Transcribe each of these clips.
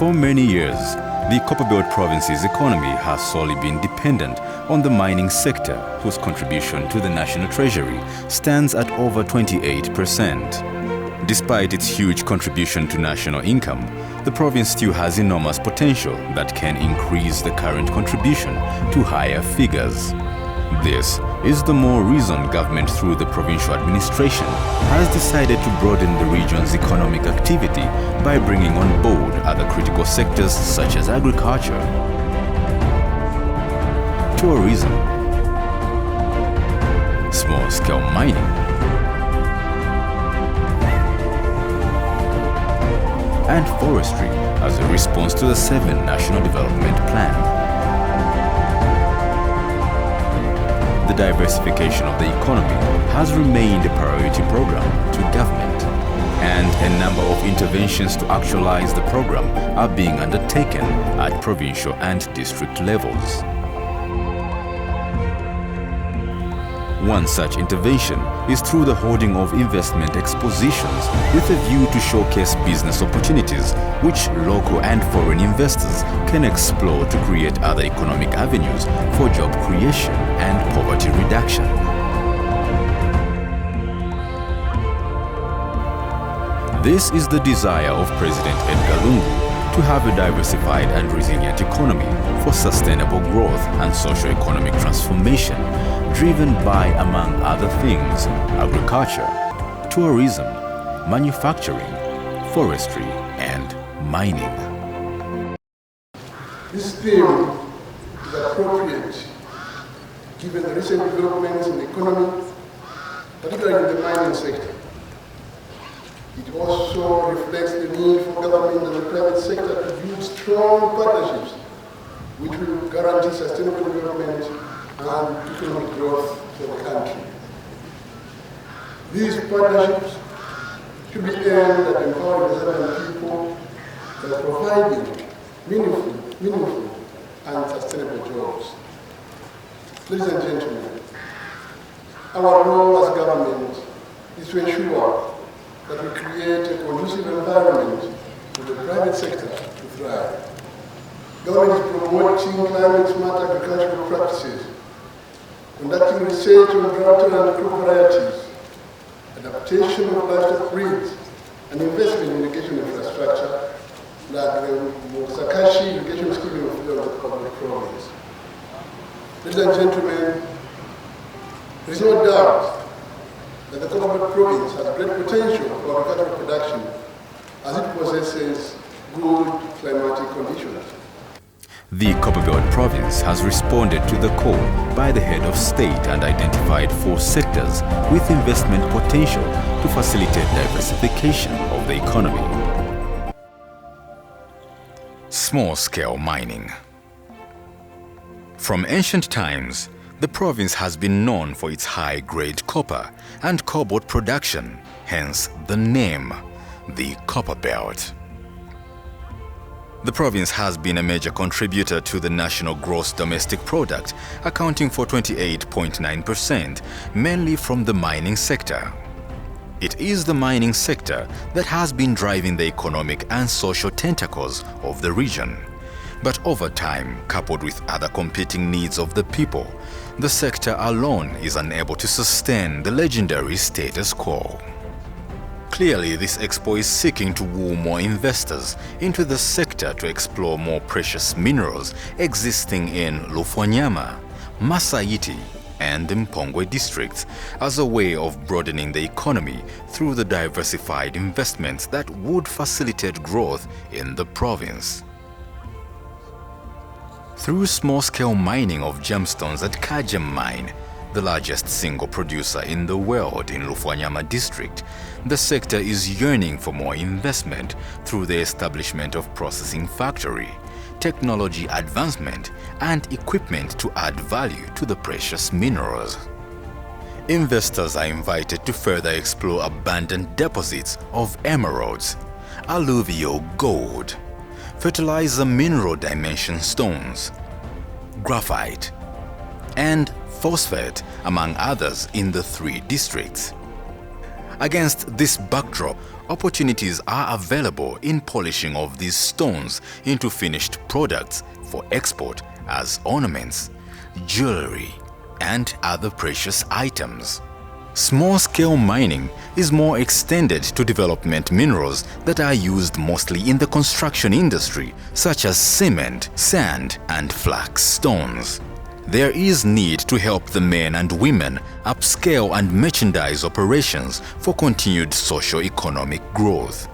For many years, the Copperbelt Province's economy has solely been dependent on the mining sector, whose contribution to the national treasury stands at over 28%. Despite its huge contribution to national income, the province still has enormous potential that can increase the current contribution to higher figures. This is the more reason government through the provincial administration has decided to broaden the region's economic activity by bringing on board other critical sectors such as agriculture, tourism, small-scale mining, and forestry as a response to the 7 National Development Plan. The diversification of the economy has remained a priority program to government, and a number of interventions to actualize the program are being undertaken at provincial and district levels. One such intervention is through the holding of investment expositions with a view to showcase business opportunities which local and foreign investors can explore to create other economic avenues for job creation and poverty reduction. This is the desire of President Edgar Lungu to have a diversified and resilient economy for sustainable growth and socio-economic transformation, driven by, among other things, agriculture, tourism, manufacturing, forestry, and mining. This theme is appropriate given the recent developments in the economy, particularly in the mining sector. It also reflects the need for government and the private sector to build strong partnerships which will guarantee sustainable development and economic growth for the country. These partnerships should be aimed at empowering the Zambian people by providing meaningful and sustainable jobs. Ladies and gentlemen, our role as government is to ensure that we create a conducive environment for the private sector to thrive. Government is promoting climate-smart agricultural practices, conducting research on drought and crop varieties, adaptation of livestock breeds, and investment in irrigation infrastructure like the Musakashi irrigation scheme of the Copperbelt Province. Ladies and gentlemen, there is no doubt that the Copperbelt Province has great potential for agricultural production as it possesses good climatic conditions. The Copperbelt Province has responded to the call by the head of state and identified 4 sectors with investment potential to facilitate diversification of the economy. Small-scale mining. From ancient times, the province has been known for its high-grade copper and cobalt production, hence the name, the Copperbelt. The province has been a major contributor to the national gross domestic product, accounting for 28.9%, mainly from the mining sector. It is the mining sector that has been driving the economic and social tentacles of the region. But over time, coupled with other competing needs of the people, the sector alone is unable to sustain the legendary status quo. Clearly, this expo is seeking to woo more investors into the sector to explore more precious minerals existing in Lufwanyama, Masaiti, and Mpongwe districts as a way of broadening the economy through the diversified investments that would facilitate growth in the province. Through small-scale mining of gemstones at Kajem Mine, the largest single producer in the world in Lufwanyama district, the sector is yearning for more investment through the establishment of processing factory, technology advancement, and equipment to add value to the precious minerals. Investors are invited to further explore abundant deposits of emeralds, alluvial gold, fertilizer mineral dimension stones, graphite, and phosphate, among others, in the 3 districts. Against this backdrop, opportunities are available in polishing of these stones into finished products for export as ornaments, jewelry, and other precious items. Small-scale mining is more extended to development minerals that are used mostly in the construction industry, such as cement, sand, and flax stones. There is need to help the men and women upscale and merchandise operations for continued socio-economic growth.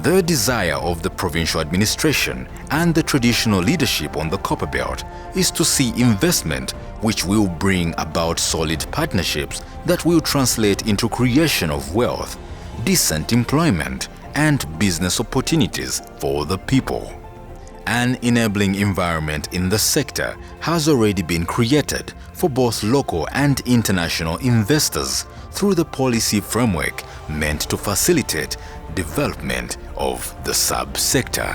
The desire of the provincial administration and the traditional leadership on the Copper Belt is to see investment which will bring about solid partnerships that will translate into creation of wealth, decent employment, and business opportunities for the people. An enabling environment in the sector has already been created for both local and international investors through the policy framework meant to facilitate development of the sub-sector.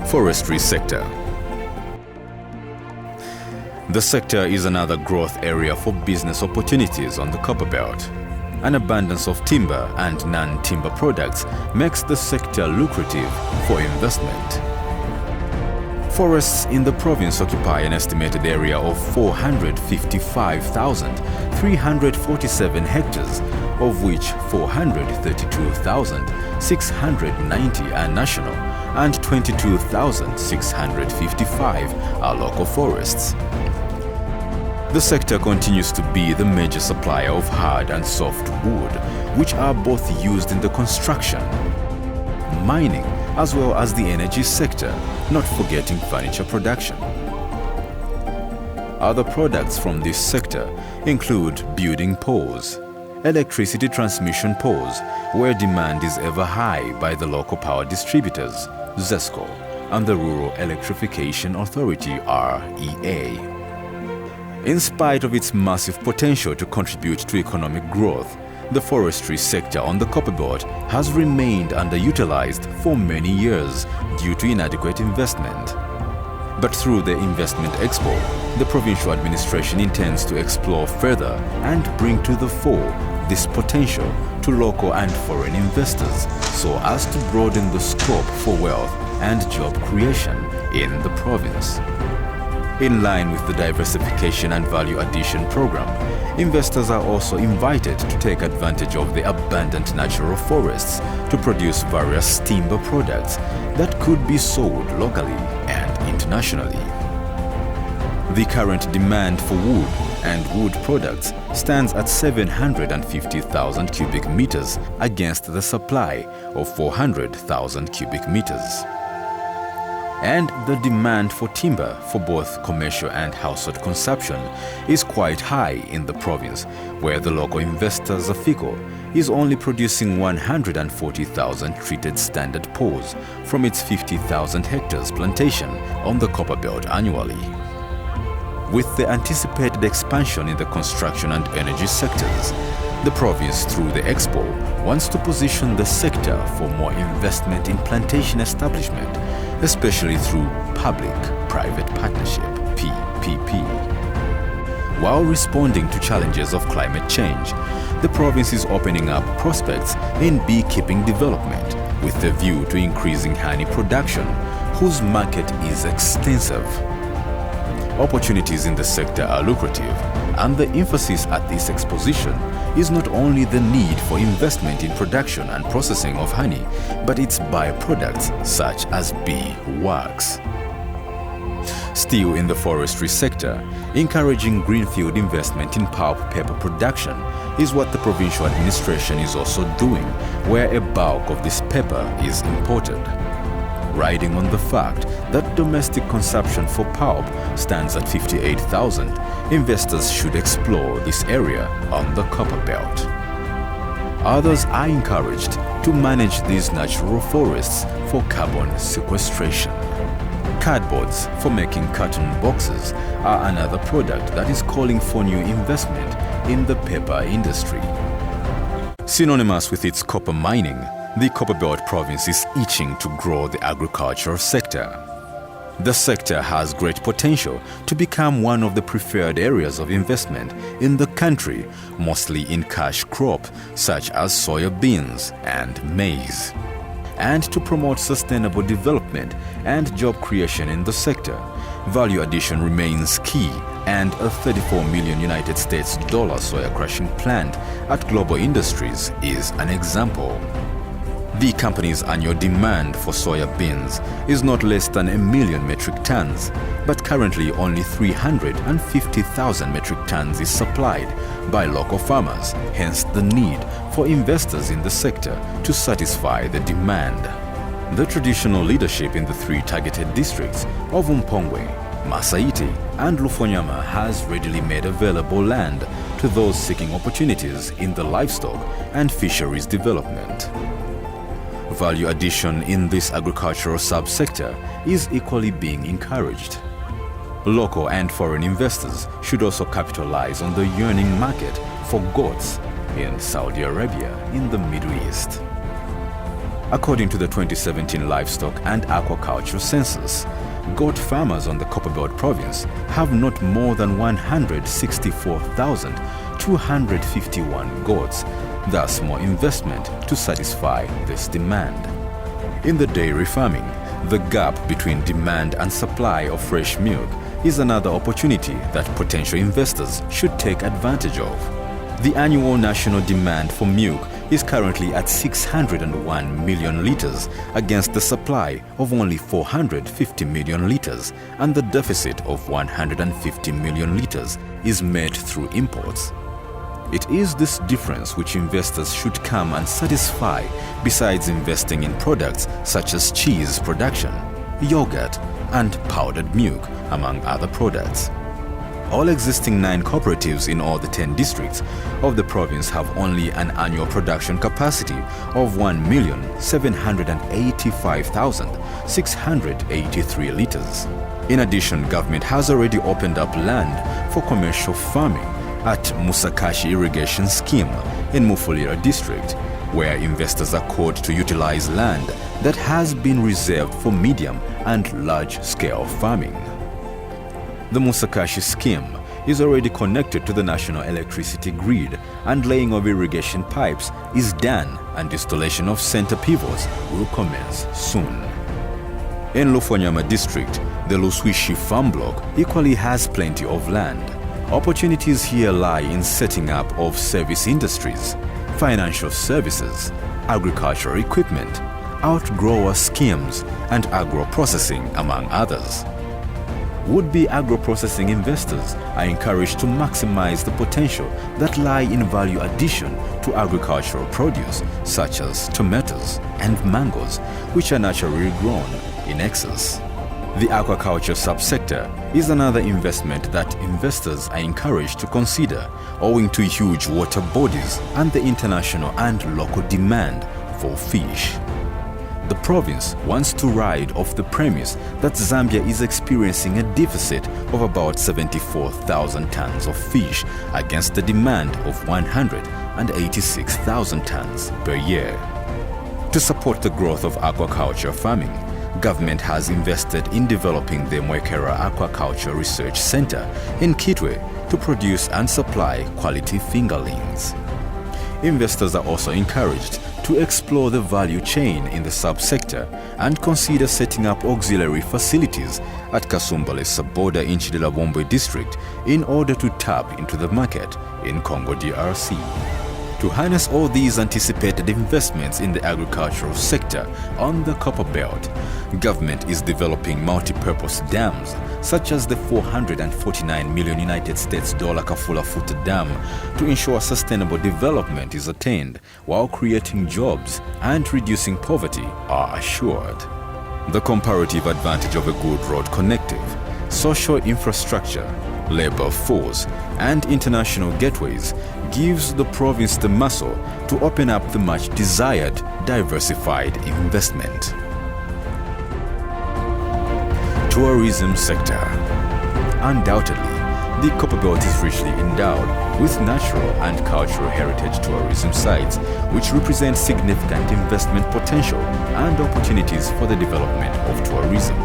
Forestry sector. The sector is another growth area for business opportunities on the Copper Belt. An abundance of timber and non-timber products makes the sector lucrative for investment. Forests in the province occupy an estimated area of 455,347 hectares, of which 432,690 are national and 22,655 are local forests. The sector continues to be the major supplier of hard and soft wood, which are both used in the construction, mining, as well as the energy sector, not forgetting furniture production. Other products from this sector include building poles, electricity transmission poles, where demand is ever high by the local power distributors, ZESCO, and the Rural Electrification Authority, REA. In spite of its massive potential to contribute to economic growth, the forestry sector on the Copper Belt has remained underutilized for many years due to inadequate investment. But through the Investment Expo, the provincial administration intends to explore further and bring to the fore this potential to local and foreign investors so as to broaden the scope for wealth and job creation in the province. In line with the Diversification and Value Addition program, investors are also invited to take advantage of the abundant natural forests to produce various timber products that could be sold locally and internationally. The current demand for wood and wood products stands at 750,000 cubic meters against the supply of 400,000 cubic meters. And the demand for timber for both commercial and household consumption is quite high in the province, where the local investor Zafico is only producing 140,000 treated standard poles from its 50,000 hectares plantation on the Copper Belt annually. With the anticipated expansion in the construction and energy sectors, the province, through the Expo, wants to position the sector for more investment in plantation establishment, especially through Public-Private Partnership, PPP. While responding to challenges of climate change, the province is opening up prospects in beekeeping development with a view to increasing honey production, whose market is extensive. Opportunities in the sector are lucrative, and the emphasis at this exposition is not only the need for investment in production and processing of honey, but its byproducts such as bee wax. Still in the forestry sector, encouraging greenfield investment in pulp paper production is what the provincial administration is also doing, where a bulk of this paper is imported. Riding on the fact that domestic consumption for pulp stands at 58,000, investors should explore this area on the Copper Belt. Others are encouraged to manage these natural forests for carbon sequestration. Cardboards for making carton boxes are another product that is calling for new investment in the paper industry. Synonymous with its copper mining, the Copper Belt province is itching to grow the agricultural sector. The sector has great potential to become one of the preferred areas of investment in the country, mostly in cash crop such as soya beans and maize. And to promote sustainable development and job creation in the sector, value addition remains key, and a $34 million United States soya crushing plant at Global Industries is an example. The company's annual demand for soya beans is not less than 1 million metric tons, but currently only 350,000 metric tons is supplied by local farmers, hence the need for investors in the sector to satisfy the demand. The traditional leadership in the 3 targeted districts of Mpongwe, Masaiti and Lufonyama has readily made available land to those seeking opportunities in the livestock and fisheries development. Value addition in this agricultural subsector is equally being encouraged. Local and foreign investors should also capitalize on the yearning market for goats in Saudi Arabia in the Middle East. According to the 2017 Livestock and Aquaculture Census, goat farmers on the Copperbelt province have not more than 164,251 goats, thus more investment to satisfy this demand. In the dairy farming, the gap between demand and supply of fresh milk is another opportunity that potential investors should take advantage of. The annual national demand for milk is currently at 601 million liters against the supply of only 450 million liters, and the deficit of 150 million liters is met through imports. It is this difference which investors should come and satisfy, besides investing in products such as cheese production, yogurt, and powdered milk, among other products. All existing 9 cooperatives in all the 10 districts of the province have only an annual production capacity of 1,785,683 liters. In addition, government has already opened up land for commercial farming at Musakashi Irrigation Scheme in Mufulira district, where investors are called to utilize land that has been reserved for medium and large-scale farming. The Musakashi scheme is already connected to the national electricity grid, and laying of irrigation pipes is done, and installation of center pivots will commence soon. In Lufonyama district, the Luswishi farm block equally has plenty of land. Opportunities here lie in setting up of service industries, financial services, agricultural equipment, outgrower schemes, and agro-processing, among others. Would-be agro-processing investors are encouraged to maximize the potential that lie in value addition to agricultural produce such as tomatoes and mangoes, which are naturally grown in excess. The aquaculture subsector is another investment that investors are encouraged to consider, owing to huge water bodies and the international and local demand for fish. The province wants to ride off the premise that Zambia is experiencing a deficit of about 74,000 tons of fish against the demand of 186,000 tons per year. To support the growth of aquaculture farming, government has invested in developing the Mwekera Aquaculture Research Center in Kitwe to produce and supply quality fingerlings. Investors are also encouraged to explore the value chain in the subsector and consider setting up auxiliary facilities at Kasumbale Saboda in Chidelabombwe district in order to tap into the market in Congo DRC. To harness all these anticipated investments in the agricultural sector on the Copper Belt, government is developing multi-purpose dams such as the $449 million United States Kafula Futa Dam to ensure sustainable development is attained while creating jobs and reducing poverty are assured. The comparative advantage of a good road connective, social infrastructure, labor force, and international gateways gives the province the muscle to open up the much desired diversified investment. Tourism sector. Undoubtedly, the Copperbelt is richly endowed with natural and cultural heritage tourism sites, which represent significant investment potential and opportunities for the development of tourism.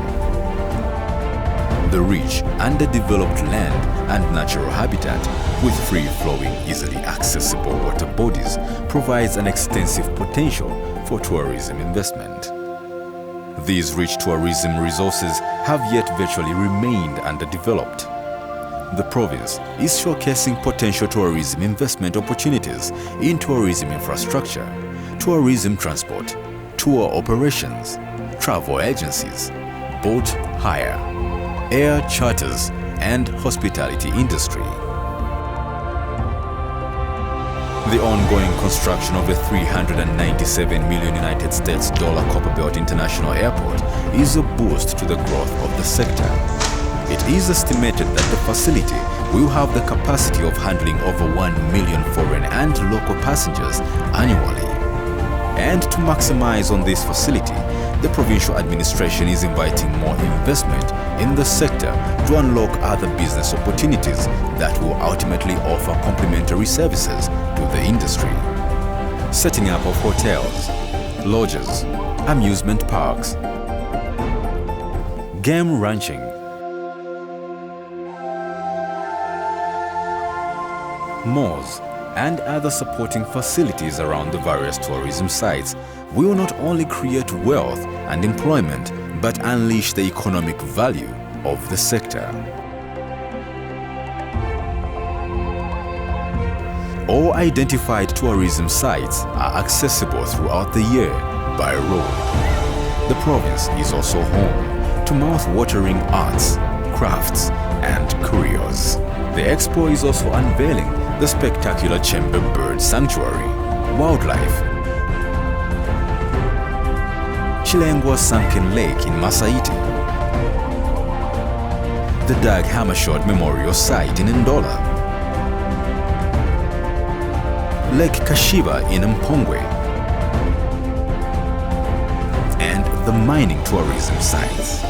the rich, underdeveloped land and natural habitat with free-flowing, easily accessible water bodies provides an extensive potential for tourism investment. These rich tourism resources have yet virtually remained underdeveloped. The province is showcasing potential tourism investment opportunities in tourism infrastructure, tourism transport, tour operations, travel agencies, boat hire, air charters, and hospitality industry. The ongoing construction of the $397 million United States Copperbelt International Airport is a boost to the growth of the sector. It is estimated that the facility will have the capacity of handling over 1 million foreign and local passengers annually. And to maximize on this facility, the provincial administration is inviting more investment in the sector to unlock other business opportunities that will ultimately offer complementary services to the industry. Setting up of hotels, lodges, amusement parks, game ranching, malls, and other supporting facilities around the various tourism sites will not only create wealth and employment, but unleash the economic value of the sector. All identified tourism sites are accessible throughout the year by road. The province is also home to mouth-watering arts, crafts, and curios. The Expo is also unveiling the spectacular Chamber Bird Sanctuary, wildlife, Chilengwa Sunken Lake in Masaiti, the Dag Hammarskjöld Memorial Site in Ndola, Lake Kashiba in Mpongwe, and the mining tourism sites.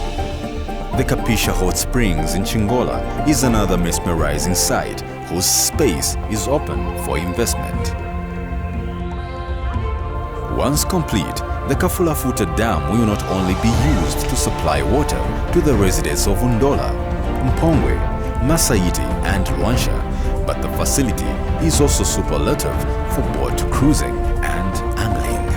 The Kapisha Hot Springs in Chingola is another mesmerizing site whose space is open for investment. Once complete, the Kafulafuta Dam will not only be used to supply water to the residents of Ndola, Mpongwe, Masaiti and Luansha, but the facility is also superlative for boat cruising and angling.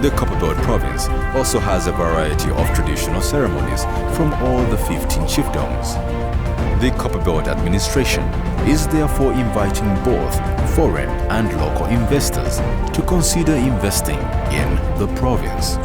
The Copperbelt province also has a variety of traditional ceremonies from all the 15 chiefdoms. The Copperbelt administration is therefore inviting both foreign and local investors to consider investing in the province.